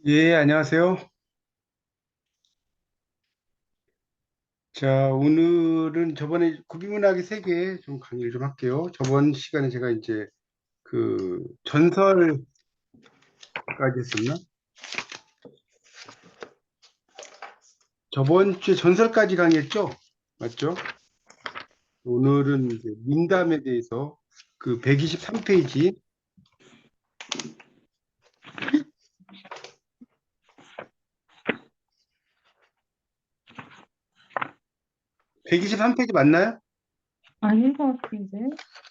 예, 안녕하세요. 자, 오늘은 저번에 구비문학의 세계 좀 강의를 좀 할게요. 저번 시간에 제가 이제 그 전설까지 했었나? 저번 주에 전설까지 강의했죠? 맞죠? 오늘은 이제 민담에 대해서 그 123페이지, 123페이지 맞나요? 아닌 것 같은데.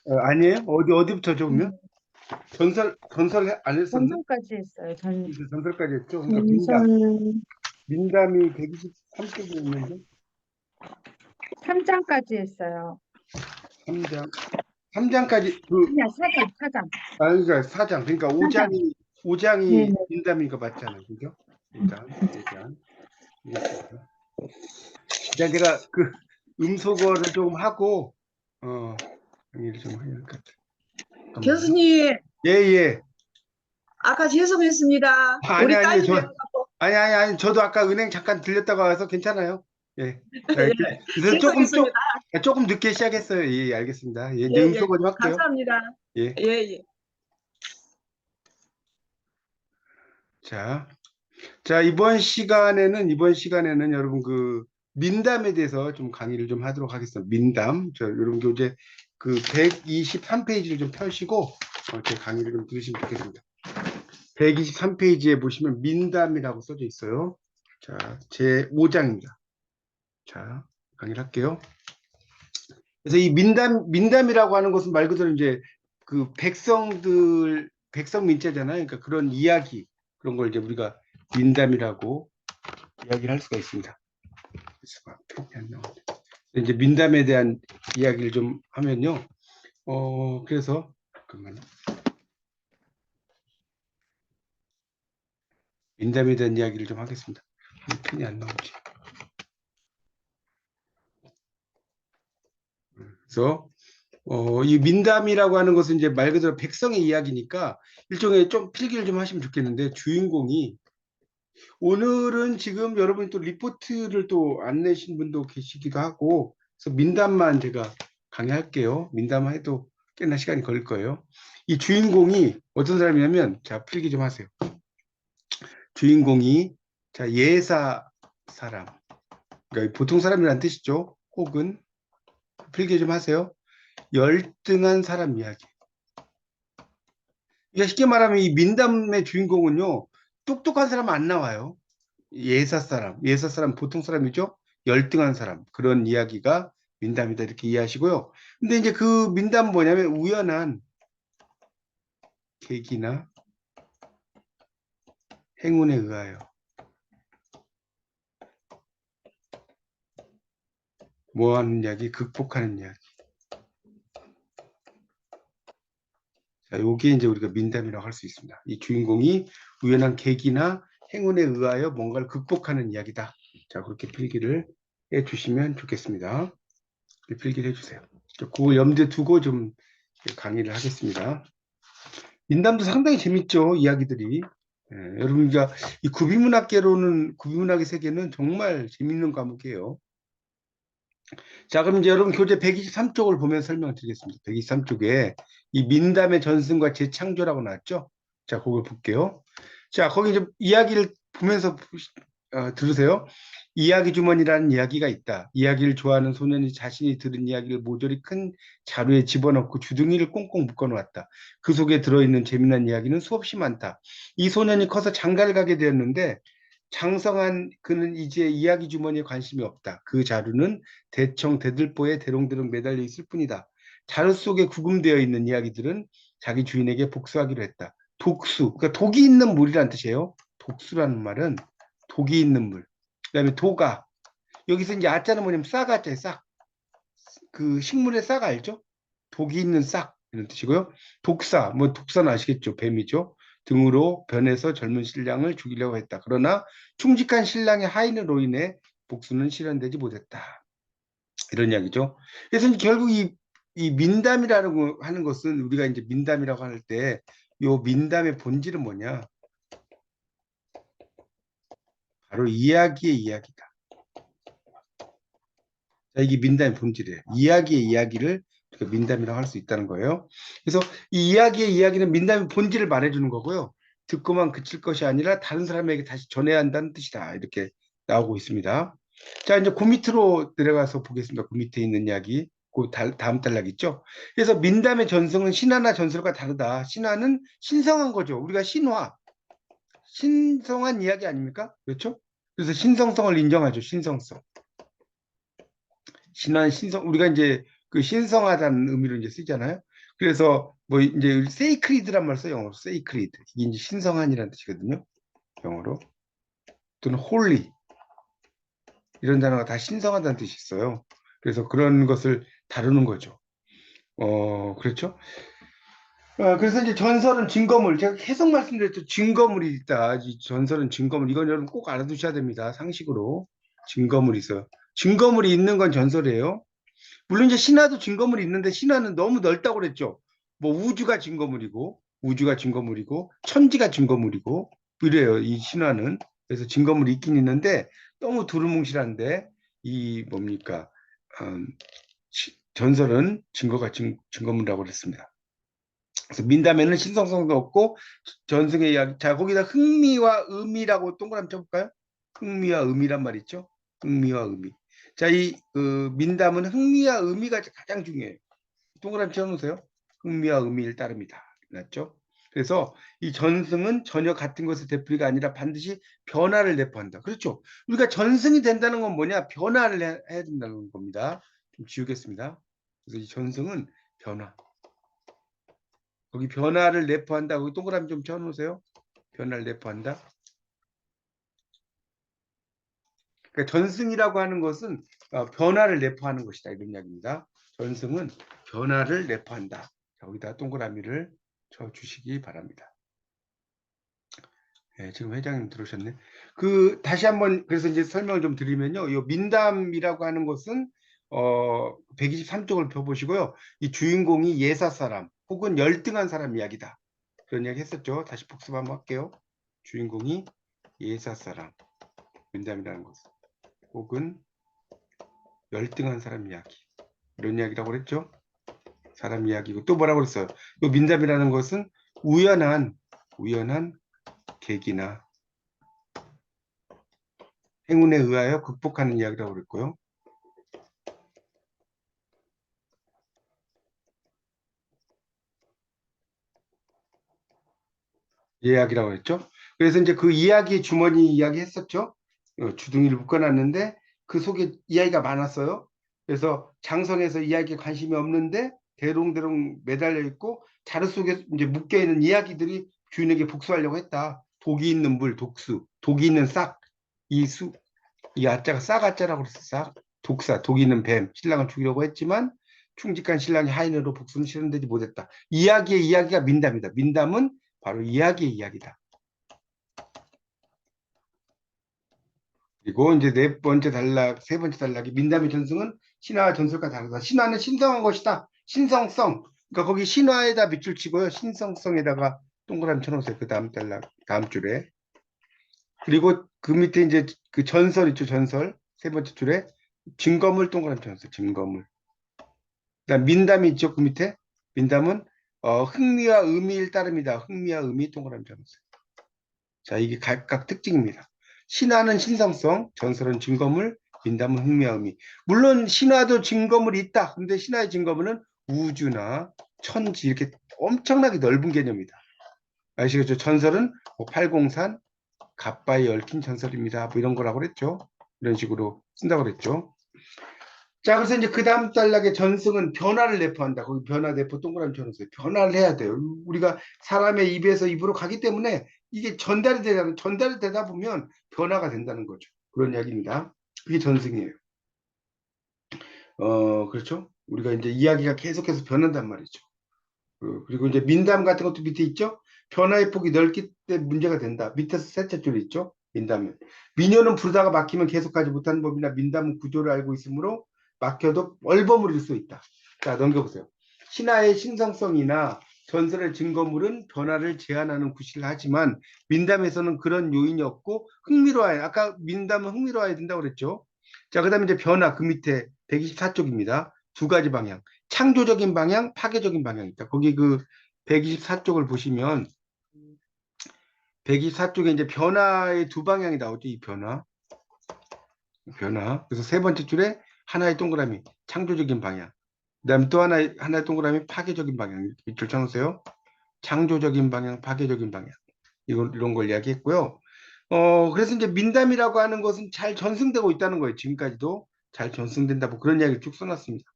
아니에요? 어디부터죠, 그러면? 음, 전설 안 했었나? 전설까지 했어요. 이제 전설까지 했죠? 그러니까 민담. 전설 민담이 123페이지 있는데, 3장까지 했어요. 3장. 3장까지, 아니야, 4장, 4장. 그러니까 사장, 그러니까 4장. 오장이 네네. 민담이가 맞잖아요, 그죠? 오장, 오장. 알겠습니다. 일단 제가 그 음소거를 좀 하고 강의를 좀 해야 할 것 같아요. 잠깐만요. 교수님, 예, 예. 아까 죄송했습니다. 아니, 우리 아니, 딸이 배워갖고, 아니, 저도 아까 은행 잠깐 들렸다가 와서 괜찮아요. 예. 자, 예, 그래서 죄송했습니다. 조금 늦게 시작했어요. 예, 알겠습니다. 예, 이제 예, 예, 음소거 좀 할게요. 감사합니다. 예. 예, 예. 자, 이번 시간에는 여러분 그 민담에 대해서 좀 강의를 좀 하도록 하겠습니다. 민담. 여러분 교재 그 123페이지를 좀 펴시고 제 강의를 좀 들으시면 좋겠습니다. 123페이지에 보시면 민담이라고 써져 있어요. 자, 제 5장입니다. 자, 강의를 할게요. 그래서 이 민담이라고 하는 것은 말 그대로 이제 그 백성 민자잖아요. 그러니까 그런 이야기, 그런 걸 이제 우리가 민담이라고 이야기를 할 수가 있습니다. 이제 민담에 대한 이야기를 좀 하면요. 그래서 잠깐만요. 민담에 대한 이야기를 좀 하겠습니다. 펜이 안 나오지. 그래서 이 민담이라고 하는 것은 이제 말 그대로 백성의 이야기니까 일종의 좀 필기를 좀 하시면 좋겠는데 주인공이 오늘은 지금 여러분이 또 리포트를 또 안 내신 분도 계시기도 하고 그래서 민담만 제가 강의할게요. 민담만 해도 꽤나 시간이 걸릴 거예요. 이 주인공이 어떤 사람이냐면 자 필기 좀 하세요. 주인공이 자 예사 사람 그러니까 보통 사람이란 뜻이죠. 혹은 필기 좀 하세요. 열등한 사람 이야기. 그러니까 쉽게 말하면 이 민담의 주인공은요. 똑똑한 사람 안 나와요. 예사 사람 보통 사람이죠. 열등한 사람 그런 이야기가 민담이다 이렇게 이해하시고요. 근데 이제 그 민담은 뭐냐면 우연한 계기나 행운에 의하여 뭐 하는 이야기, 극복하는 이야기. 자, 요게 이제 우리가 민담이라고 할 수 있습니다. 이 주인공이 우연한 계기나 행운에 의하여 뭔가를 극복하는 이야기다. 자, 그렇게 필기를 해 주시면 좋겠습니다. 필기를 해 주세요. 그걸 염두에 두고 좀 강의를 하겠습니다. 민담도 상당히 재밌죠, 이야기들이. 예, 여러분과 이 구비문학의 세계는 정말 재밌는 과목이에요. 자, 그럼 이제 여러분 교재 123쪽을 보면 설명을 드리겠습니다. 123쪽에 이 민담의 전승과 재창조라고 나왔죠? 자, 그걸 볼게요. 자, 거기 이제 이야기를 보면서 들으세요. 이야기 주머니라는 이야기가 있다. 이야기를 좋아하는 소년이 자신이 들은 이야기를 모조리 큰 자루에 집어넣고 주둥이를 꽁꽁 묶어놓았다. 그 속에 들어있는 재미난 이야기는 수없이 많다. 이 소년이 커서 장가를 가게 되었는데 장성한 그는 이제 이야기 주머니에 관심이 없다. 그 자루는 대청 대들보에 대롱대롱 매달려 있을 뿐이다. 자루 속에 구금되어 있는 이야기들은 자기 주인에게 복수하기로 했다. 독수, 그러니까 독이 있는 물이란 뜻이에요. 독수라는 말은 독이 있는 물. 그다음에 도가. 여기서 이제 아자는 뭐냐면 싹아자예요. 싹. 그 식물의 싹 알죠? 독이 있는 싹 이런 뜻이고요. 독사, 뭐 독사는 아시겠죠? 뱀이죠. 등으로 변해서 젊은 신랑을 죽이려고 했다. 그러나 충직한 신랑의 하인으로 인해 복수는 실현되지 못했다. 이런 이야기죠. 그래서 이제 결국 이 민담이라고 하는 것은 우리가 이제 민담이라고 할 때 요 민담의 본질은 뭐냐? 바로 이야기의 이야기다. 자, 이게 민담의 본질이에요. 이야기의 이야기를 우리가 민담이라고 할 수 있다는 거예요. 그래서 이 이야기의 이야기는 민담의 본질을 말해주는 거고요. 듣고만 그칠 것이 아니라 다른 사람에게 다시 전해야 한다는 뜻이다. 이렇게 나오고 있습니다. 자, 이제 그 밑으로 내려가서 보겠습니다. 그 밑에 있는 이야기. 그 다음 단락 있죠. 그래서 민담의 전승은 신화나 전설과 다르다. 신화는 신성한 거죠. 우리가 신화, 신성한 이야기 아닙니까? 그렇죠? 그래서 신성성을 인정하죠. 신성성. 신한 신성 우리가 이제 그 신성하다는 의미로 이제 쓰잖아요. 그래서 뭐 이제 세이크리드란 말 써요. 영어로 세이크리드. 이게 이제 신성한이라는 뜻이거든요. 영어로. 또는 홀리 이런 단어가 다 신성하다는 뜻이 있어요. 그래서 그런 것을 다루는 거죠. 그렇죠. 그래서 이제 전설은 증거물. 제가 계속 말씀드렸죠. 증거물이 있다. 이 전설은 증거물. 이건 여러분 꼭 알아두셔야 됩니다. 상식으로. 증거물이 있어요. 증거물이 있는 건 전설이에요. 물론 이제 신화도 증거물이 있는데 신화는 너무 넓다고 그랬죠. 뭐 우주가 증거물이고 천지가 증거물이고 이래요. 이 신화는. 그래서 증거물이 있긴 있는데 너무 두루뭉실한데 이 뭡니까? 전설은 증거물이라고 그랬습니다. 그래서 민담에는 신성성도 없고 전승의 이야기. 자, 거기다 흥미와 의미라고 동그라미 쳐볼까요? 흥미와 의미란 말 있죠? 흥미와 의미. 자, 이 민담은 흥미와 의미가 가장 중요해요. 동그라미 쳐놓으세요. 흥미와 의미를 따릅니다. 맞죠? 그래서 이 전승은 전혀 같은 것을 되풀이가 아니라 반드시 변화를 내포한다. 그렇죠? 우리가 전승이 된다는 건 뭐냐? 변화를 해야 된다는 겁니다. 좀 지우겠습니다. 그래서 이 전승은 변화. 거기 변화를 내포한다. 거기 동그라미 좀 쳐놓으세요. 변화를 내포한다. 그러니까 전승이라고 하는 것은 변화를 내포하는 것이다. 이런 이야기입니다. 전승은 변화를 내포한다. 여기다 동그라미를 쳐주시기 바랍니다. 네, 지금 회장님 들으셨네. 다시 한번 그래서 이제 설명을 좀 드리면요. 이 민담이라고 하는 것은 123쪽을 펴보시고요. 이 주인공이 예사 사람 혹은 열등한 사람 이야기다. 그런 이야기 했었죠. 다시 복습 한번 할게요. 주인공이 예사 사람, 민담이라는 것은 혹은 열등한 사람 이야기. 이런 이야기라고 그랬죠. 사람 이야기고 또 뭐라고 그랬어요. 이 민담이라는 것은 우연한 계기나 행운에 의하여 극복하는 이야기라고 그랬고요. 이야기라고 했죠. 그래서 이제 그 이야기 주머니 이야기 했었죠. 주둥이를 묶어놨는데 그 속에 이야기가 많았어요. 그래서 장성에서 이야기에 관심이 없는데 대롱대롱 매달려 있고 자루 속에 이제 묶여 있는 이야기들이 주인에게 복수하려고 했다. 독이 있는 물, 독수, 독이 있는 싹, 이 아자가 싹아자라고 그랬어. 싹, 독사, 독이 있는 뱀, 신랑을 죽이려고 했지만 충직한 신랑이 하인으로 복수는 실현되지 못했다. 이야기의 이야기가 민담이다. 민담은 바로 이야기의 이야기다. 그리고 이제 세 번째 단락이 민담의 전승은 신화와 전설과 다르다. 신화는 신성한 것이다. 신성성. 그러니까 거기 신화에다 밑줄 치고요. 신성성에다가 동그라미 쳐놓으세요. 그 다음 단락, 다음 줄에. 그리고 그 밑에 이제 그 전설 있죠. 전설. 세 번째 줄에 증거물 동그라미 쳐놓으세요. 증거물. 그다음 민담이 있죠. 그 밑에. 민담은 흥미와 의미일 따름이다. 흥미와 의미 동그라미 쳐놓으세요. 자, 이게 각각 특징입니다. 신화는 신성성, 전설은 증거물, 민담은 흥미와 의미. 물론 신화도 증거물이 있다. 근데 신화의 증거물은 우주나 천지 이렇게 엄청나게 넓은 개념이다. 아시겠죠? 전설은 뭐 팔공산, 갓바에 얽힌 전설입니다. 뭐 이런 거라고 그랬죠. 이런 식으로 쓴다고 그랬죠. 자, 그래서 이제 그 다음 단락의 전승은 변화를 내포한다. 거기 변화 내포 동그라미 쳐놓으세요. 변화를 해야 돼요. 우리가 사람의 입에서 입으로 가기 때문에 이게 전달이 되다 보면 변화가 된다는 거죠. 그런 이야기입니다. 그게 전승이에요. 그렇죠? 우리가 이제 이야기가 계속해서 변한단 말이죠. 그리고 이제 민담 같은 것도 밑에 있죠? 변화의 폭이 넓기 때문에 문제가 된다. 밑에서 셋째 줄에 있죠? 민담은. 민요는 부르다가 막히면 계속하지 못하는 법이나 민담은 구조를 알고 있으므로 막혀도 얼버무릴 수 있다. 자, 넘겨보세요. 신화의 신성성이나 전설의 증거물은 변화를 제한하는 구실을 하지만 민담에서는 그런 요인이 없고 흥미로워야 아까 민담은 흥미로워야 된다고 그랬죠. 자, 그다음에 이제 변화 그 밑에 124쪽입니다. 두 가지 방향. 창조적인 방향, 파괴적인 방향이 있다. 거기 그 124쪽을 보시면 124쪽에 이제 변화의 두 방향이 나오죠. 이 변화. 그래서 세 번째 줄에 하나의 동그라미, 창조적인 방향. 그다음에 또 하나의 동그라미, 파괴적인 방향. 이렇게 밑줄 쳐놓으세요. 창조적인 방향, 파괴적인 방향. 이런 걸 이야기했고요. 그래서 이제 민담이라고 하는 것은 잘 전승되고 있다는 거예요. 지금까지도 잘 전승된다고 그런 이야기를 쭉 써놨습니다.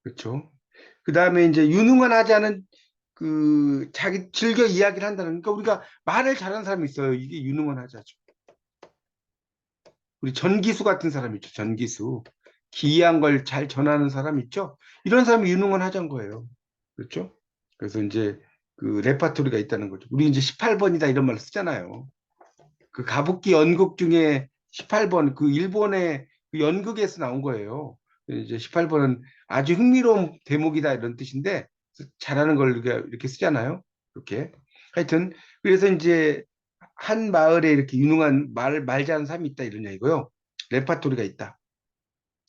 그렇죠. 그 다음에 이제 유능한 하자는 그 자기 즐겨 이야기를 한다는 그러니까 우리가 말을 잘하는 사람이 있어요. 이게 유능한 하자죠. 우리 전기수 같은 사람 있죠. 전기수. 기이한 걸 잘 전하는 사람 있죠. 이런 사람이 유능한 하자인 거예요. 그렇죠? 그래서 이제 그 레파토리가 있다는 거죠. 우리 이제 18번이다 이런 말 쓰잖아요. 그 가부키 연극 중에 18번 그 일본의 그 연극에서 나온 거예요. 이제 18번은 아주 흥미로운 대목이다 이런 뜻인데 잘하는 걸 이렇게 쓰잖아요. 이렇게. 하여튼 그래서 이제 한 마을에 이렇게 유능한 말 잘하는 사람이 있다 이런 얘기고요. 레파토리가 있다.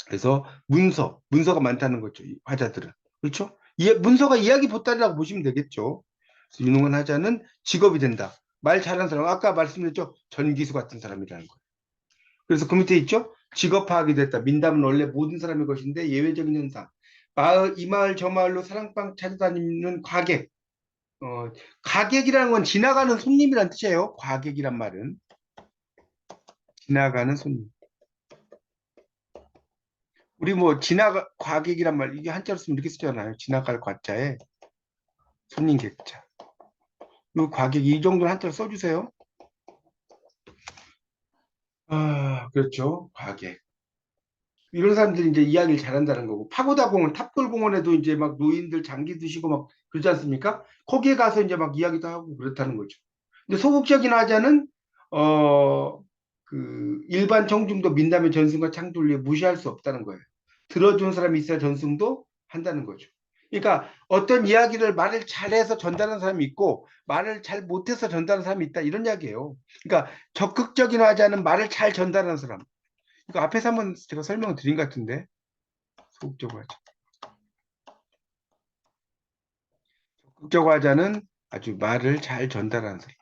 그래서 문서가 많다는 거죠. 이 화자들은. 그렇죠? 문서가 이야기 보따리라고 보시면 되겠죠. 그래서 유능한 하자는 직업이 된다. 말 잘하는 사람, 아까 말씀드렸죠? 전기수 같은 사람이라는 거예요. 그래서 그 밑에 있죠? 직업 파악이 됐다. 민담은 원래 모든 사람의 것인데 예외적인 현상. 이 마을 저 마을로 사랑방 찾아다니는 과객. 가객이라는 건 지나가는 손님이란 뜻이에요. 과객이란 말은. 지나가는 손님. 우리 뭐 과객이란 말 이게 한자로 쓰면 이렇게 쓰잖아요. 지나갈 과자에 손님 객자. 이 과객 이 정도는 한자로 써주세요. 그렇죠. 과객. 이런 사람들이 이제 이야기를 잘한다는 거고 파고다 공원, 탑골 공원에도 이제 막 노인들 장기 드시고 막 그러지 않습니까? 거기에 가서 이제 막 이야기도 하고 그렇다는 거죠. 근데 소극적인 화자는 그 일반 청중도 민담의 전승과 창조를 무시할 수 없다는 거예요. 들어준 사람이 있어야 전승도 한다는 거죠. 그러니까 어떤 이야기를 말을 잘해서 전달하는 사람이 있고 말을 잘 못해서 전달하는 사람이 있다 이런 이야기예요. 그러니까 적극적인 화자는 말을 잘 전달하는 사람. 이거 앞에서 한번 제가 설명을 드린 것 같은데 소극적 화자. 적극적 화자는 아주 말을 잘 전달하는 사람.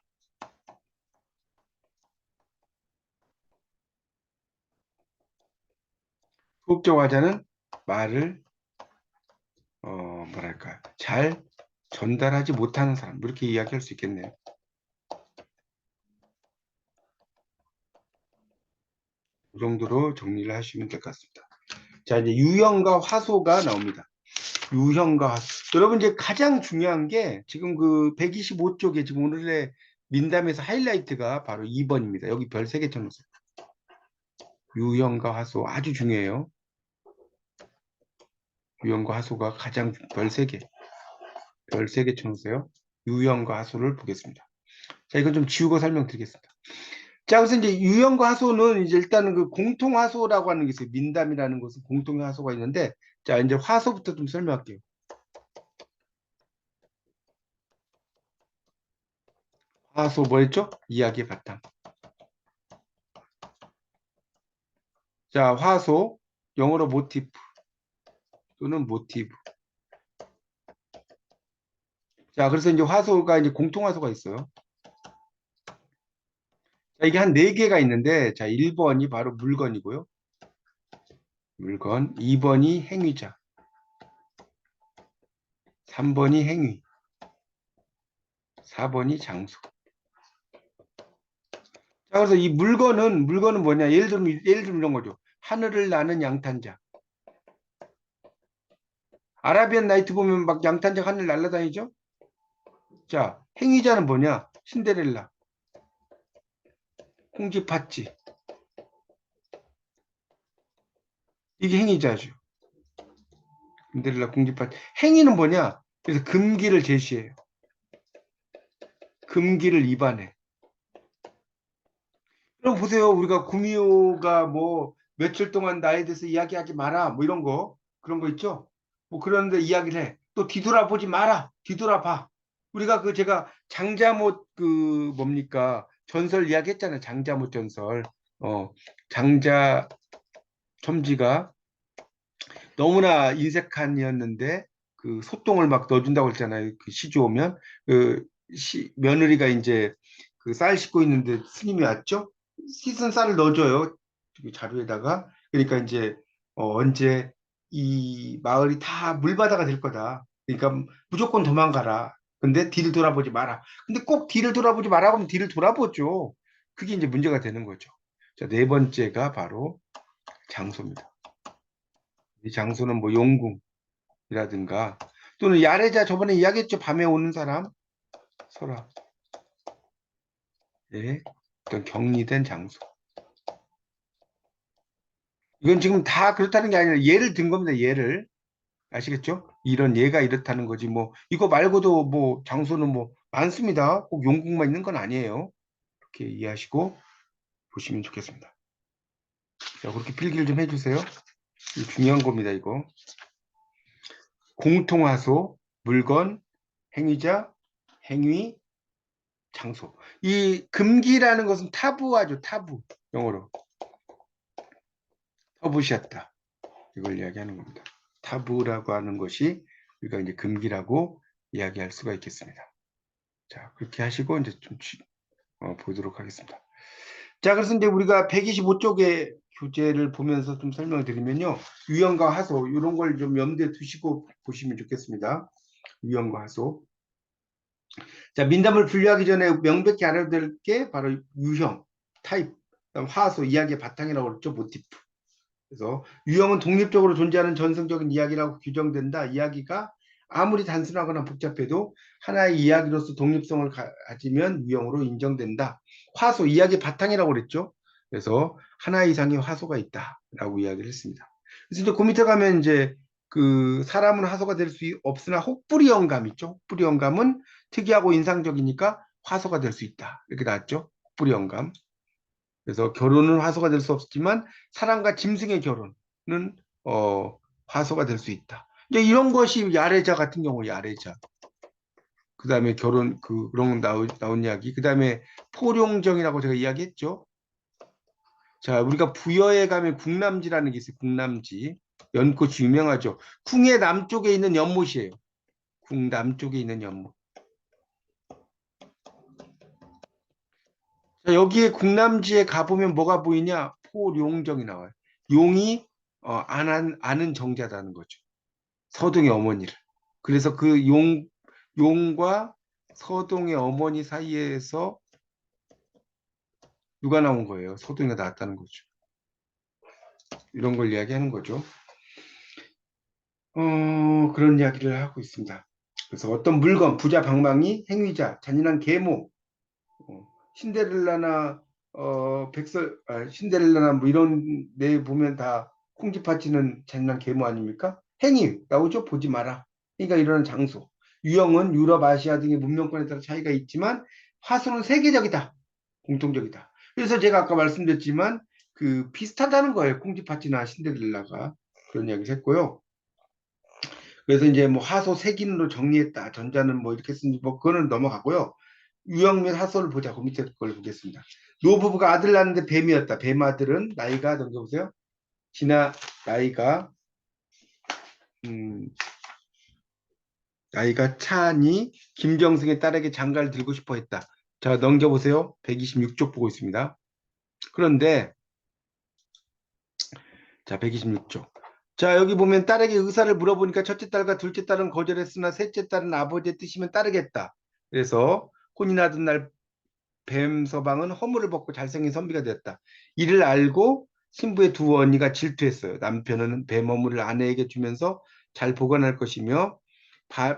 소극적 화자는 말을 뭐랄까 잘 전달하지 못하는 사람 이렇게 이야기할 수 있겠네요. 그 정도로 정리를 하시면 될 것 같습니다. 자 이제 유형과 화소가 나옵니다. 유형과 화소. 여러분 이제 가장 중요한 게 지금 그 125쪽에 지금 오늘의 민담에서 하이라이트가 바로 2번입니다. 여기 별 3개 쳐놓으세요. 유형과 화소 아주 중요해요. 유형과 화소가 가장 별 3개. 별 3개 쳐놓으세요. 유형과 화소를 보겠습니다. 자, 이건 좀 지우고 설명드리겠습니다. 자, 그래서 이제 유형과 화소는 이제 일단은 그 공통 화소라고 하는 게 있어요. 민담이라는 것은 공통 화소가 있는데, 자, 이제 화소부터 좀 설명할게요. 화소 뭐였죠? 이야기의 바탕. 자, 화소, 영어로 모티프 또는 모티브. 자, 그래서 이제 화소가 이제 공통 화소가 있어요. 자, 이게 한 4개가 있는데, 자, 1번이 바로 물건이고요. 물건, 2번이 행위자, 3번이 행위, 4번이 장소. 자, 그래서 이 물건은 뭐냐? 예를 들면 이런 거죠. 하늘을 나는 양탄자. 아라비안 나이트 보면 막 양탄자 하늘 날아다니죠? 자, 행위자는 뭐냐? 신데렐라, 홍지 팥쥐. 이게 행위자죠. 신데렐라, 공지 팥쥐. 행위는 뭐냐? 그래서 금기를 제시해요. 금기를 위반해. 그럼 보세요. 우리가 구미호가 뭐 며칠 동안 나에 대해서 이야기하지 마라. 뭐 이런 거. 그런 거 있죠? 뭐 그런데 이야기를 해. 또 뒤돌아보지 마라. 뒤돌아봐. 우리가 제가 장자못 뭡니까? 전설 이야기했잖아요. 장자못 전설. 장자 첨지가 너무나 인색한이었는데 그 소똥을 막 넣어준다고 했잖아요. 그 시주 오면 며느리가 이제 그 쌀 씻고 있는데 스님이 왔죠. 씻은 쌀을 넣어줘요. 그 자루에다가. 그러니까 이제 언제 이 마을이 다 물바다가 될 거다. 그러니까 무조건 도망가라. 근데 뒤를 돌아보지 마라. 근데 꼭 뒤를 돌아보지 마라 하면 뒤를 돌아보죠. 그게 이제 문제가 되는 거죠. 자, 네 번째가 바로 장소입니다. 이 장소는 뭐 용궁이라든가 또는 야레자 저번에 이야기했죠. 밤에 오는 사람 설화. 네. 어떤 격리된 장소. 이건 지금 다 그렇다는 게 아니라 예를 든 겁니다. 예를. 아시겠죠? 이런 예가 이렇다는 거지. 뭐 이거 말고도 뭐 장소는 뭐 많습니다. 꼭 용궁만 있는 건 아니에요. 이렇게 이해하시고 보시면 좋겠습니다. 자, 그렇게 필기를 좀 해주세요. 이거 중요한 겁니다. 이거. 공통화소, 물건, 행위자, 행위, 장소. 이 금기라는 것은 타부하죠. 타부. 영어로. 터부시았다. 이걸 이야기하는 겁니다. 타부라고 하는 것이 우리가 이제 금기라고 이야기할 수가 있겠습니다. 자, 그렇게 하시고 이제 좀 보도록 하겠습니다. 자, 그래서 이제 우리가 125쪽의 교재를 보면서 좀 설명을 드리면요. 유형과 하소, 이런 걸 좀 염두에 두시고 보시면 좋겠습니다. 유형과 하소. 자, 민담을 분류하기 전에 명백히 알아야 될 게 바로 유형, 타입, 그다음 하소, 이야기의 바탕이라고 그랬죠. 모티프. 그래서 유형은 독립적으로 존재하는 전성적인 이야기라고 규정된다. 이야기가 아무리 단순하거나 복잡해도 하나의 이야기로서 독립성을 가지면 유형으로 인정된다. 화소, 이야기 바탕이라고 그랬죠. 그래서 하나 이상의 화소가 있다라고 이야기를 했습니다. 그래서 이제 그 밑에 가면 이제 그 사람은 화소가 될 수 없으나 혹부리 영감 있죠. 혹부리 영감은 특이하고 인상적이니까 화소가 될 수 있다. 이렇게 나왔죠. 혹부리 영감. 그래서 결혼은 화소가 될 수 없지만 사람과 짐승의 결혼은 화소가 될 수 있다. 이제 이런 것이 야레자 같은 경우 야레자. 그 다음에 결혼 그런 나온 이야기. 그 다음에 포룡정이라고 제가 이야기했죠. 자, 우리가 부여에 가면 궁남지라는 게 있어요. 궁남지. 연꽃이 유명하죠. 궁의 남쪽에 있는 연못이에요. 궁 남쪽에 있는 연못. 자, 여기에 궁남지에 가보면 뭐가 보이냐? 포룡정이 나와요. 용이 아는 정자라는 거죠. 서동의 어머니를. 그래서 그 용과 서동의 어머니 사이에서 누가 나온 거예요? 서동이가 나왔다는 거죠. 이런 걸 이야기하는 거죠. 그런 이야기를 하고 있습니다. 그래서 어떤 물건, 부자 방망이, 행위자, 잔인한 계모, 신데렐라나 신데렐라나 뭐 이런 데 보면 다 콩쥐팥쥐는 잔인한 계모 아닙니까? 행위 나오죠. 보지 마라. 그러니까 이런 장소. 유형은 유럽, 아시아 등의 문명권에 따라 차이가 있지만 화소는 세계적이다. 공통적이다. 그래서 제가 아까 말씀드렸지만 그 비슷하다는 거예요. 콩쥐팥쥐나 신데렐라가 그런 이야기를 했고요. 그래서 이제 뭐 하소 색인으로 정리했다. 전자는 뭐 이렇게 쓰는지 뭐 그거는 넘어가고요. 유형 및 하소를 보자. 그 밑에 걸 보겠습니다. 노부부가 아들 낳는데 뱀이었다. 뱀 아들은 나이가 넘겨보세요. 나이가 차니 김정승의 딸에게 장가를 들고 싶어 했다. 자, 넘겨보세요. 126쪽 보고 있습니다. 그런데 자, 126쪽. 자, 여기 보면 딸에게 의사를 물어보니까 첫째 딸과 둘째 딸은 거절했으나 셋째 딸은 아버지의 뜻이면 따르겠다. 그래서 혼이 나던 날 뱀서방은 허물을 벗고 잘생긴 선비가 되었다. 이를 알고 신부의 두 언니가 질투했어요. 남편은 뱀 허물을 아내에게 주면서 잘 보관할 것이며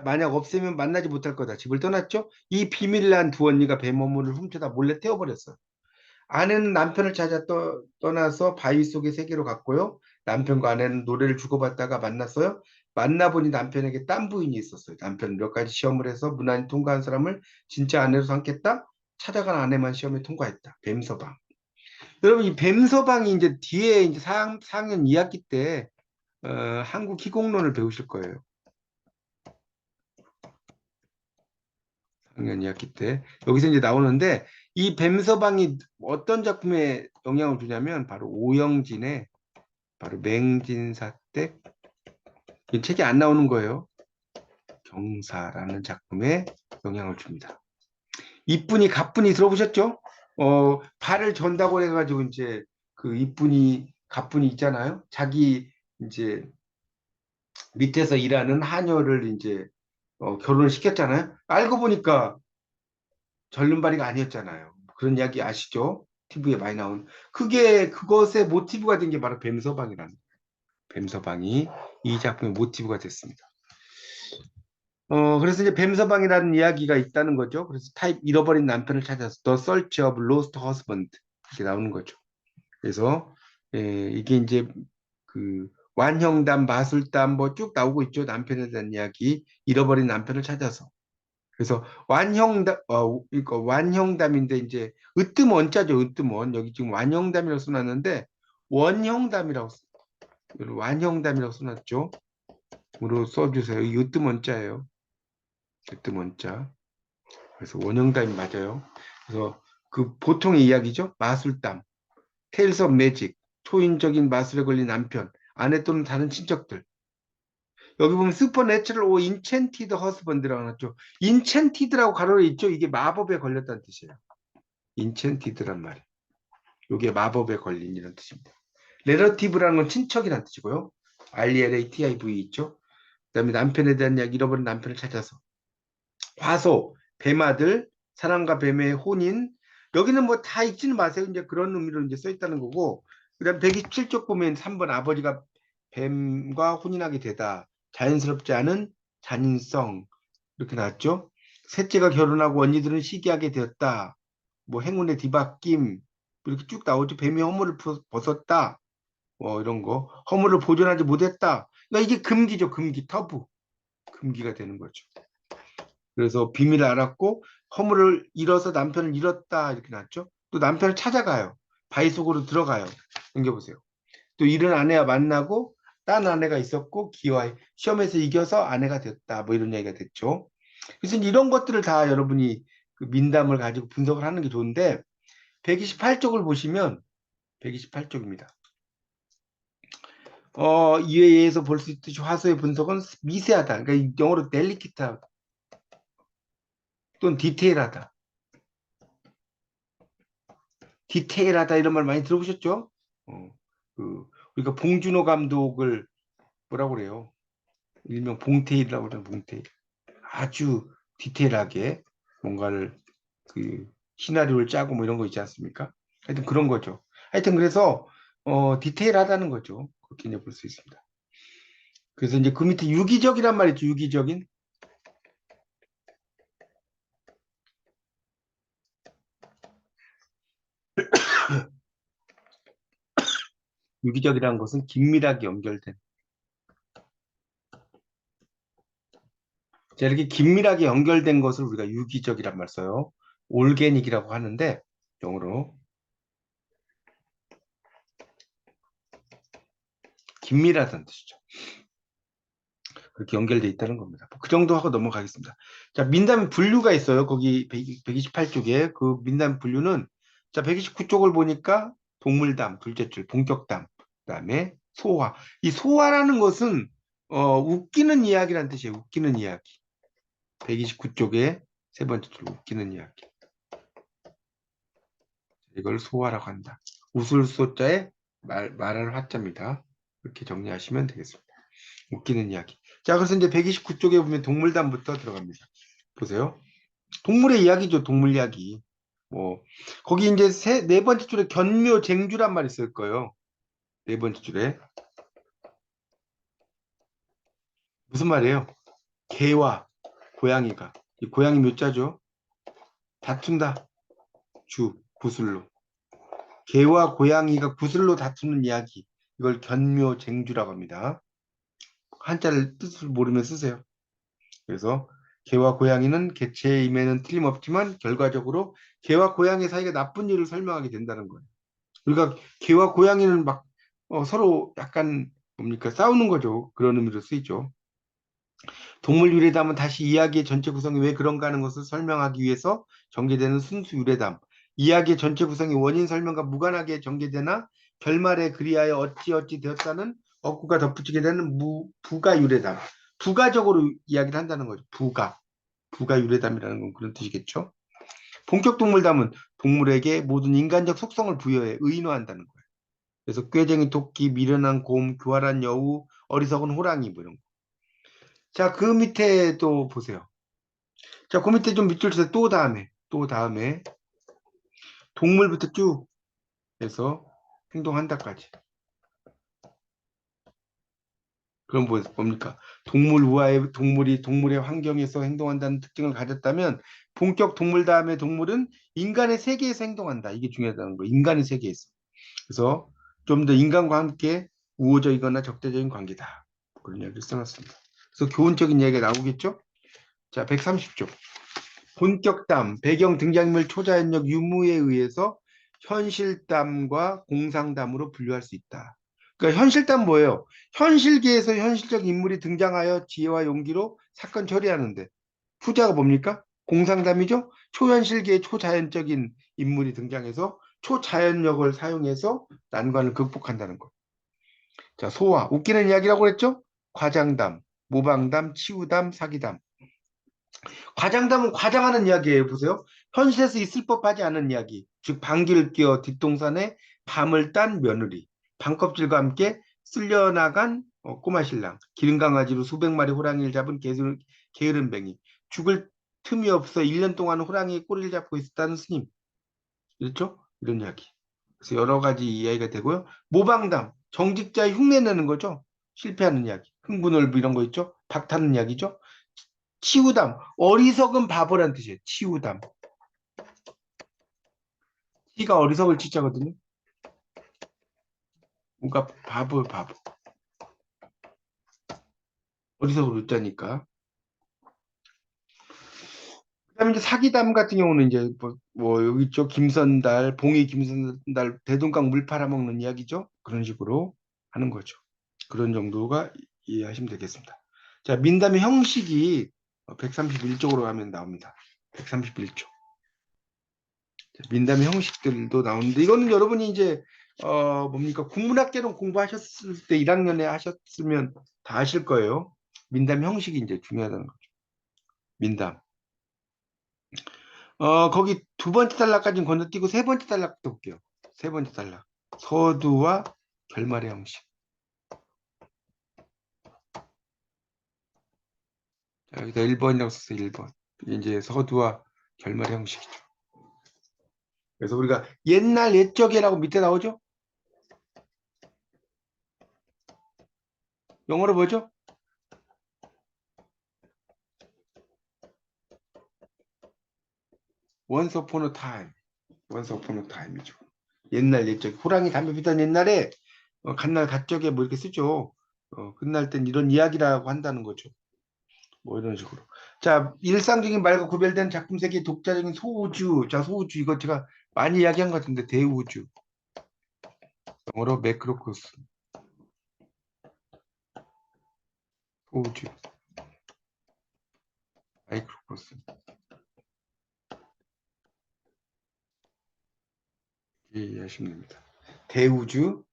만약 없애면 만나지 못할 거다. 집을 떠났죠. 이 비밀을 안 두 언니가 뱀 허물을 훔쳐다 몰래 태워버렸어요. 아내는 남편을 찾아 떠나서 바위 속의 세계로 갔고요. 남편과 아내는 노래를 주고받다가 만났어요. 만나보니 남편에게 딴 부인이 있었어요. 남편은 몇 가지 시험을 해서 무난히 통과한 사람을 진짜 아내로 삼겠다. 찾아간 아내만 시험에 통과했다. 뱀서방. 여러분 이 뱀서방이 이제 뒤에 이제 4학년 2학기 때 한국 희곡론을 배우실 거예요. 학년 2학기 때. 여기서 이제 나오는데 이 뱀서방이 어떤 작품에 영향을 주냐면 바로 오영진의 바로 맹진사댁 이 책이 안 나오는 거예요. 경사라는 작품에 영향을 줍니다. 이쁜이 가뿐이 들어보셨죠? 발을 전다고 해가지고 이제 그 이쁜이 가뿐이 있잖아요. 자기 이제 밑에서 일하는 하녀를 이제 결혼을 시켰잖아요. 알고 보니까 절름발이가 아니었잖아요. 그런 이야기 아시죠? TV에 많이 나온. 그게 그것의 모티브가 된 게 바로 뱀서방이라는 거예요. 뱀서방이 이 작품의 모티브가 됐습니다. 그래서 이제 뱀서방이라는 이야기가 있다는 거죠. 그래서 타입 잃어버린 남편을 찾아서 The Search of Lost Husband 이렇게 나오는 거죠. 그래서 이게 이제 그 완형담, 마술담 뭐 쭉 나오고 있죠. 남편에 대한 이야기, 잃어버린 남편을 찾아서. 그래서 완형담, 이거 완형담인데 이제 으뜸원자죠. 으뜸원. 여기 지금 완형담이라고 써놨는데 원형담이라고 완형담이라고 써놨죠. 으로 써주세요. 이 으뜸원자예요. 으뜸원자. 그래서 원형담이 맞아요. 그래서 그 보통의 이야기죠. 마술담, 테일스 오브 매직, 초인적인 마술에 걸린 남편, 아내 또는 다른 친척들. 여기 보면 슈퍼내추럴 오 인챈티드 허스번드라고 나왔죠. 인챈티드라고 가로로 있죠. 이게 마법에 걸렸다는 뜻이에요. 인챈티드란 말이에요. 이게 마법에 걸린 이런 뜻입니다. 레러티브라는 건 친척이라는 뜻이고요. RELATIV 있죠. 그다음에 남편에 대한 이야기, 잃어버린 남편을 찾아서. 화소, 뱀아들, 사람과 뱀의 혼인. 여기는 뭐 다 읽지는 마세요. 이제 그런 의미로 이제 써 있다는 거고. 그다음 127쪽 보면 3번 아버지가 뱀과 혼인하게 되다. 자연스럽지 않은 잔인성. 이렇게 나왔죠. 셋째가 결혼하고 언니들은 시기하게 되었다. 뭐 행운의 뒤바뀜. 이렇게 쭉 나오죠. 뱀이 허물을 벗었다. 이런 거. 허물을 보존하지 못했다. 그러니까 이게 금기죠. 금기, 터부. 금기가 되는 거죠. 그래서 비밀을 알았고 허물을 잃어서 남편을 잃었다 이렇게 났죠. 또 남편을 찾아가요. 바위 속으로 들어가요. 넘겨보세요. 또 이런 아내와 만나고 딴 아내가 있었고 기와의 시험에서 이겨서 아내가 됐다. 뭐 이런 얘기가 됐죠. 그래서 이런 것들을 다 여러분이 그 민담을 가지고 분석을 하는 게 좋은데 128쪽을 보시면 128쪽입니다. 이에 의해서 볼 수 있듯이 화소의 분석은 미세하다. 그러니까 영어로 델리키트하다. 또는 디테일하다. 디테일하다 이런 말 많이 들어보셨죠? 우리가 봉준호 감독을 뭐라고 그래요? 일명 봉테일이라고 그러는 봉테일. 아주 디테일하게 뭔가를 그 시나리오를 짜고 뭐 이런 거 있지 않습니까? 하여튼 그런 거죠. 하여튼 그래서 디테일하다는 거죠. 그렇게 이제 볼 수 있습니다. 그래서 이제 그 밑에 유기적이란 말이 있죠. 유기적인. 유기적이라는 것은 긴밀하게 연결된. 자, 이렇게 긴밀하게 연결된 것을 우리가 유기적이란 말 써요. 올게닉이라고 하는데 영어로 긴밀하다는 뜻이죠. 그렇게 연결돼 있다는 겁니다. 그 정도 하고 넘어가겠습니다. 자, 민담 분류가 있어요. 거기 128쪽에 그 민담 분류는 자, 129쪽을 보니까 동물담, 둘째 줄, 본격담, 그다음에 소화. 이 소화라는 것은 웃기는 이야기라는 뜻이에요. 웃기는 이야기. 129쪽에 세 번째 줄 웃기는 이야기. 이걸 소화라고 한다. 웃을 소자에 말할 화자입니다. 이렇게 정리하시면 되겠습니다. 웃기는 이야기. 자, 그래서 이제 129쪽에 보면 동물담부터 들어갑니다. 보세요. 동물의 이야기죠. 동물 이야기. 거기 이제 네 번째 줄에 견묘쟁주란 말이 있을 거예요. 네 번째 줄에. 무슨 말이에요? 개와 고양이가. 이 고양이 묘자죠. 다툰다. 구슬로. 개와 고양이가 구슬로 다투는 이야기. 이걸 견묘쟁주라고 합니다. 한자를 뜻을 모르면 쓰세요. 그래서 개와 고양이는 개체의 임에는 틀림없지만 결과적으로 개와 고양이 사이가 나쁜 일을 설명하게 된다는 거예요. 우리가 개와 고양이는 막 서로 약간 뭡니까 싸우는 거죠. 그런 의미로 쓰이죠. 동물 유래담은 다시 이야기의 전체 구성이 왜 그런가 하는 것을 설명하기 위해서 전개되는 순수 유래담. 이야기의 전체 구성이 원인 설명과 무관하게 전개되나 결말에 그리하여 어찌어찌 되었다는 어구가 덧붙이게 되는 부가 유래담. 부가적으로 이야기를 한다는 거죠. 부가 유래담이라는 건 그런 뜻이겠죠. 본격 동물담은 동물에게 모든 인간적 속성을 부여해 의인화한다는 거예요. 그래서 꾀쟁이 토끼, 미련한 곰, 교활한 여우, 어리석은 호랑이 뭐 이런 거. 자, 그 밑에 또 보세요. 자, 그 밑에 좀 밑줄 쳐서 또 다음에 동물부터 쭉 해서 행동한다까지. 그럼 뭡니까? 동물이 동물의 환경에서 행동한다는 특징을 가졌다면 본격 동물 다음에 동물은 인간의 세계에서 행동한다. 이게 중요하다는 거예요. 인간의 세계에서. 그래서 좀 더 인간과 함께 우호적이거나 적대적인 관계다. 그런 이야기를 써놨습니다. 그래서 교훈적인 이야기가 나오겠죠? 자, 130쪽. 본격담, 배경 등장인물 초자연력 유무에 의해서 현실담과 공상담으로 분류할 수 있다. 그러니까 현실담 뭐예요? 현실계에서 현실적 인물이 등장하여 지혜와 용기로 사건 처리하는데 후자가 뭡니까? 공상담이죠? 초현실계의 초자연적인 인물이 등장해서 초자연력을 사용해서 난관을 극복한다는 것. 자, 소화, 웃기는 이야기라고 그랬죠? 과장담, 모방담, 치우담, 사기담. 과장담은 과장하는 이야기예요. 보세요. 현실에서 있을 법하지 않은 이야기. 즉 방귀를 뀌어 뒷동산에 밤을 딴 며느리. 밤껍질과 함께 쓸려나간 꼬마 신랑. 기른 강아지로 수백 마리 호랑이를 잡은 게으름뱅이. 죽을 틈이 없어 1년 동안 호랑이의 꼬리를 잡고 있었다는 스님. 그렇죠? 이런 이야기. 그래서 여러 가지 이야기가 되고요. 모방담. 정직자의 흉내내는 거죠. 실패하는 이야기. 흥분을부 이런 거 있죠? 박타는 이야기죠. 치우담, 어리석은 바보란 뜻이에요. 치우담. 치가 어리석을 치자거든요. 뭔가 바보. 어리석을 웃자니까. 그다음에 이제 사기담 같은 경우는 이제 뭐 여기 있죠. 김선달, 봉이 김선달, 대동강 물 팔아먹는 이야기죠. 그런 식으로 하는 거죠. 그런 정도가 이해하시면 되겠습니다. 자, 민담의 형식이 131쪽으로 가면 나옵니다. 131쪽. 민담의 형식들도 나오는데 이거는 여러분이 이제 뭡니까 국문학개론 공부하셨을 때 1학년에 하셨으면 다 아실 거예요. 민담 형식이 이제 중요하다는 거죠. 민담. 거기 두 번째 단락까지는 건너뛰고 세 번째 단락부터 볼게요. 세 번째 단락. 서두와 결말의 형식. 자, 여기다 1번이라고 썼어요. 1번. 이제 서두와 결말의 형식이죠. 그래서 우리가 옛날 옛적이라고 밑에 나오죠? 영어로 뭐죠? Once upon a time. once upon a time이죠. 옛날 옛적 호랑이 담배 피던 옛날에 갓날 갓적에 뭐 이렇게 쓰죠. 끝날 땐 이런 이야기라고 한다는 거죠. 뭐 이런 식으로. 자, 일상적인 말과 구별된 작품 세계의 독자적인 소우주. 자, 소우주 이거 제가 많이 이야기한 것 같은데 대우주. 영어로 매크로코스. 소우주. 마이크로코스. 이해하시면 됩니다. 대우주,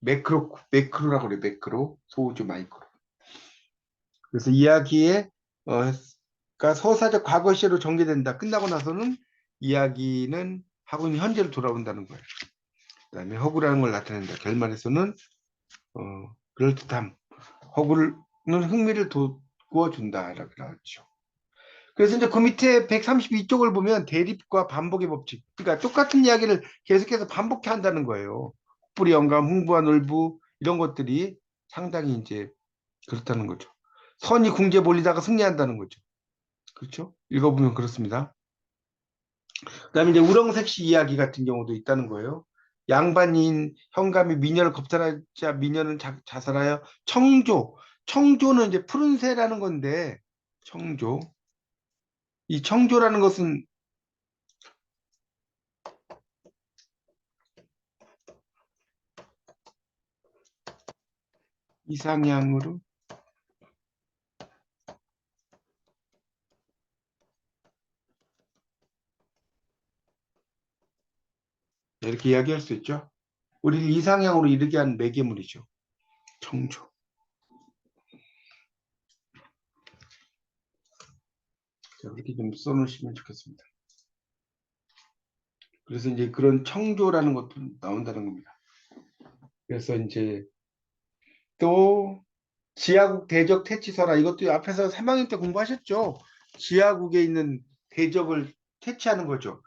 매크로라고 그래요. 매크로, 소우주, 마이크로. 그래서 이야기의 가 서사적 과거 시로 전개된다. 끝나고 나서는 이야기는 하고 있는 현재로 돌아온다는 거예요. 그다음에 허구라는 걸 나타낸다. 결말에서는 그럴듯함, 허구는 흥미를 돋구어 준다라고 나왔죠. 그래서 이제 그 밑에 132쪽을 보면 대립과 반복의 법칙. 그러니까 똑같은 이야기를 계속해서 반복해 한다는 거예요. 혹부리 영감, 흥부와 놀부 이런 것들이 상당히 이제 그렇다는 거죠. 선이 궁지에 몰리다가 승리한다는 거죠. 그렇죠? 읽어보면 그렇습니다. 그다음에 이제 우렁색시 이야기 같은 경우도 있다는 거예요. 양반인 현감이 미녀를 겁탈하자 미녀는 자살하여 청조. 청조는 이제 푸른 새라는 건데 청조. 이 청조라는 것은 이상향으로 이렇게 이야기할 수 있죠. 우리를 이상향으로 이르게 한 매개물이죠. 청조. 자, 그렇게 좀 써놓으시면 좋겠습니다. 그래서 이제 그런 청조라는 것도 나온다는 겁니다. 그래서 이제 또 지하국 대적 퇴치서라, 이것도 앞에서 3학년 때 공부하셨죠. 지하국에 있는 대적을 퇴치하는 거죠.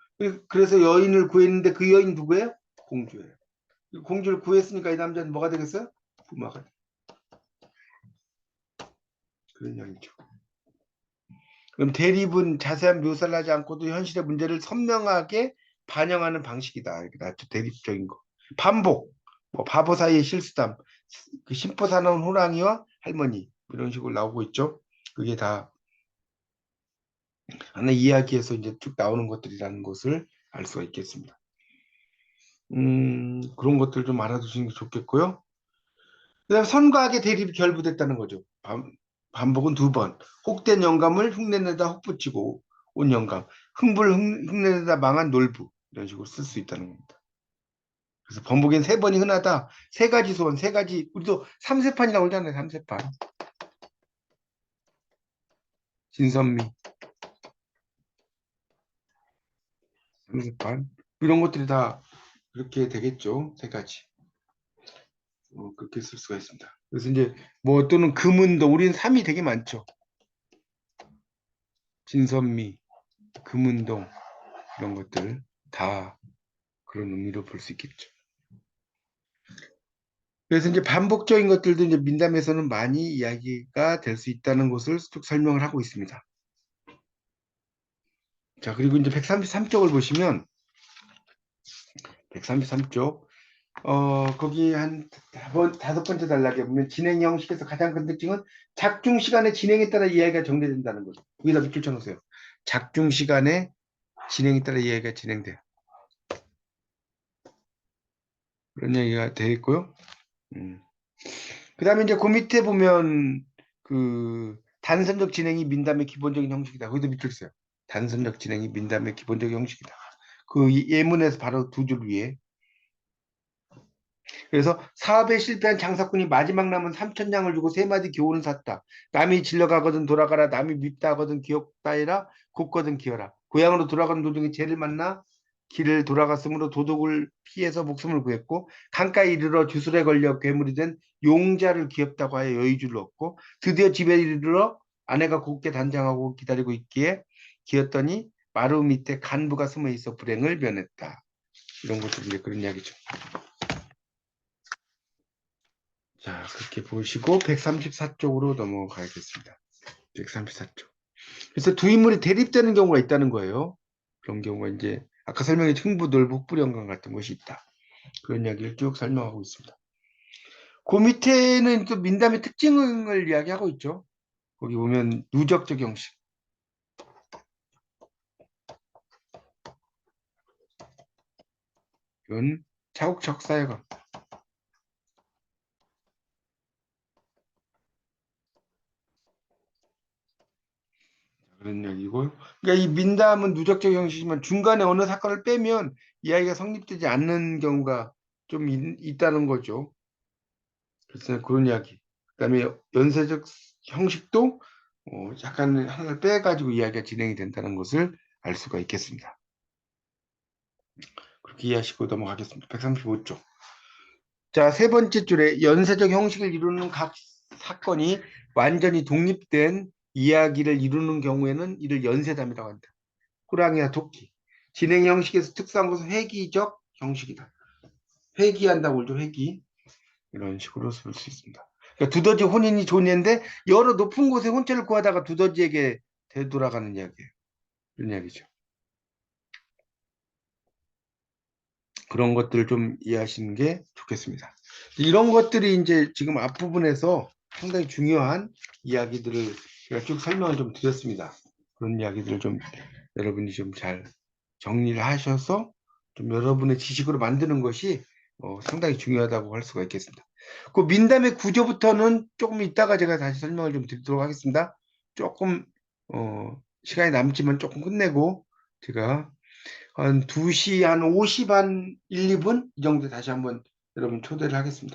그래서 여인을 구했는데 그 여인 누구예요? 공주예요. 공주를 구했으니까 이 남자는 뭐가 되겠어요? 부마가 돼. 그런 얘기죠. 그럼 대립은 자세한 묘사를 하지 않고도 현실의 문제를 선명하게 반영하는 방식이다. 이렇게 나왔죠. 대립적인 거. 반복, 뭐 바보 사이의 실수담, 그 심포 사나운 호랑이와 할머니, 이런 식으로 나오고 있죠. 그게 다 하나 이야기에서 이제 쭉 나오는 것들이라는 것을 알 수가 있겠습니다. 그런 것들 좀 알아두시는 게 좋겠고요. 그다음 선과 악의 대립이 결부됐다는 거죠. 반복은 2번. 혹된 영감을 흉내내다 혹붙이고 온 영감. 흉내내다 망한 놀부. 이런 식으로 쓸 수 있다는 겁니다. 그래서 번복엔 3번이 흔하다. 3가지 소원, 3가지. 우리도 3세판이라고 그러잖아요. 3세판. 진선미. 3세판. 이런 것들이 다 그렇게 되겠죠. 3가지. 그렇게 쓸 수가 있습니다. 그래서 이제 뭐 또는 금은동. 우리는 3이 되게 많죠. 진선미, 금은동. 이런 것들 다 그런 의미로 볼 수 있겠죠. 그래서 이제 반복적인 것들도 이제 민담에서는 많이 이야기가 될 수 있다는 것을 쭉 설명을 하고 있습니다. 자, 그리고 이제 133쪽을 보시면 133쪽 거기 한 5번째 단락에 보면 진행 형식에서 가장 큰 특징은 작중 시간의 진행에 따라 이야기가 정리된다는 거죠. 여기다 밑줄 쳐놓으세요. 작중 시간의 진행에 따라 이야기가 진행돼요. 그런 얘기가 되어 있고요. 그 다음에 이제 그 밑에 보면 그 단선적 진행이 민담의 기본적인 형식이다. 거기도 밑줄 써요. 단선적 진행이 민담의 기본적인 형식이다. 그 예문에서 바로 2줄 위에. 그래서 사업에 실패한 장사꾼이 마지막 남은 3,000냥을 주고 3마디 교훈을 샀다. 남이 질려가거든 돌아가라. 남이 밉다 하거든 기억다해라. 곱거든 기어라. 고향으로 돌아가는 도중에 죄를 만나 길을 돌아갔으므로 도둑을 피해서 목숨을 구했고 강가에 이르러 주술에 걸려 괴물이 된 용자를 귀엽다고 하여 여의주를 얻고 드디어 집에 이르러 아내가 곱게 단장하고 기다리고 있기에 기었더니 마루 밑에 간부가 숨어 있어 불행을 면했다. 이런 것들이 이제 그런 이야기죠. 자, 그렇게 보시고 134쪽으로 넘어가겠습니다. 134쪽. 그래서 두 인물이 대립되는 경우가 있다는 거예요. 그런 경우가 이제 아까 설명해 흥부돌, 북부령강 같은 것이 있다. 그런 이야기를 쭉 설명하고 있습니다. 그 밑에는 또 민담의 특징을 이야기하고 있죠. 거기 보면 누적적 형식. 이건 차곡적 사회관. 그런 얘기고. 그러니까 이 민담은 누적적 형식이지만 중간에 어느 사건을 빼면 이야기가 성립되지 않는 경우가 좀 있다는 거죠. 그래서 그런 이야기. 그다음에 연쇄적 형식도 약간 하나를 빼가지고 이야기가 진행이 된다는 것을 알 수가 있겠습니다. 그렇게 이해하시고 넘어가겠습니다. 135쪽. 자, 3번째 줄에 연쇄적 형식을 이루는 각 사건이 완전히 독립된 이야기를 이루는 경우에는 이를 연쇄담이라고 한다. 호랑이와 토끼. 진행 형식에서 특수한 것은 회기적 형식이다. 회기한다고 그러죠. 회기. 이런 식으로 쓸 수 있습니다. 그러니까 두더지 혼인이 좋은 예인데 여러 높은 곳에 혼처를 구하다가 두더지에게 되돌아가는 이야기예요. 이런 이야기죠. 그런 것들을 좀 이해하시는 게 좋겠습니다. 이런 것들이 이제 지금 앞부분에서 상당히 중요한 이야기들을 제가 쭉 설명을 좀 드렸습니다. 그런 이야기들을 좀 여러분이 좀 잘 정리를 하셔서 좀 여러분의 지식으로 만드는 것이 상당히 중요하다고 할 수가 있겠습니다. 그 민담의 구조부터는 조금 이따가 제가 다시 설명을 좀 드리도록 하겠습니다. 조금 시간이 남지만 조금 끝내고 제가 한 2시 한 50, 한 1, 2분 이 정도 다시 한번 여러분 초대를 하겠습니다.